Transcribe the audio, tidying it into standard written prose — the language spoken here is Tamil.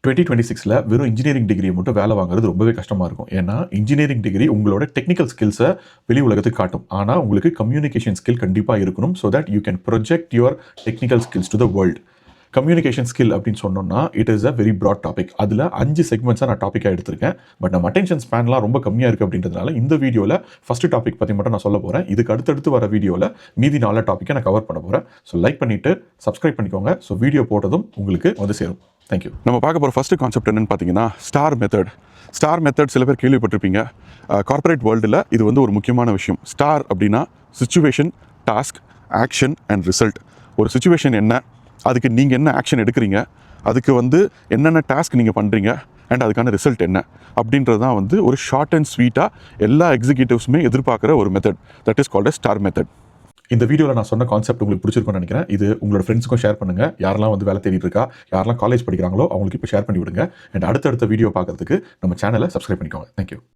2026ல வெறும் இன்ஜினியரிங் டிகிரியை மட்டும் வேலை வாங்குறது ரொம்பவே கஷ்டமாக இருக்கும். ஏன்னா இன்ஜினியரிங் டிகிரி உங்களோட டெக்னிக்கல் ஸ்கில்ஸை வெளி உலகத்துக்கு காட்டும். ஆனால் உங்களுக்கு கம்யூனிகேஷன் ஸ்கில் கண்டிப்பாக இருக்கணும். So that you can project your technical skills to the world. Communication skill அப்படின்னு சொன்னோம்னா it is a very broad topic. அதில் 5 செக்மெண்ட்ஸாக நான் டாப்பிக்காக எடுத்திருக்கேன். பட் நம்ம அட்டென்ஷன் ஸ்பேன்லாம் ரொம்ப கம்மியாக இருக்குது அப்படின்றதுனால இந்த வீடியோவில் ஃபஸ்ட்டு டாபிக் பற்றி மட்டும் நான் சொல்ல போகிறேன். இதுக்கு அடுத்தடுத்து வர வீடியோவில் மீதி 4 டாப்பிக்கை நான் கவர் பண்ண போகிறேன். ஸோ லைக் பண்ணிவிட்டு சப்ஸ்கிரைப் பண்ணிக்கோங்க. ஸோ வீடியோ போட்டதும் உங்களுக்கு வந்து சேரும். தேங்க்யூ. நம்ம பார்க்க போகிற ஃபஸ்ட்டு கான்செப்ட் என்னென்னு பார்த்தீங்கன்னா ஸ்டார் மெத்தட். ஸ்டார் மெத்தட் சில பேர் கேள்விப்பட்டிருப்பீங்க. கார்ப்பரேட் வேர்ல்டில் இது வந்து ஒரு முக்கியமான விஷயம். ஸ்டார் அப்படின்னா situation, task, action and result. ஒரு சிச்சுவேஷன் என்ன, அதுக்கு நீங்கள் என்ன ஆக்ஷன் எடுக்கிறீங்க, அதுக்கு வந்து என்னென்ன டாஸ்க் நீங்கள் பண்ணுறீங்க அண்ட் அதுக்கான ரிசல்ட் என்ன அப்படின்றது தான் வந்து ஒரு ஷார்ட் அண்ட் ஸ்வீட்டாக எல்லா எக்ஸிக்யூட்டிவ்ஸுமே எதிர்பார்க்குற ஒரு method. That is called a star method. இந்த வீடியோவில் நான் சொன்ன கான்செப்ட் உங்களுக்கு பிடிச்சிருக்கும்னு நினைக்கிறேன். இது உங்களோட ஃப்ரெண்ட்ஸுக்கும் ஷேர் பண்ணுங்கள். யாரெல்லாம் வந்து வேலை தேடிட்டு இருக்கா, யாரெல்லாம் காலேஜ் படிக்கிறாங்களோ அவங்களுக்கு இப்போ ஷேர் பண்ணி விடுங்க. அண்ட் அடுத்தடுத்த வீடியோ பார்க்கறதுக்கு நம்ம சேனலை சப்ஸ்கிரைப் பண்ணிக்கோங்க. தேங்க்யூ.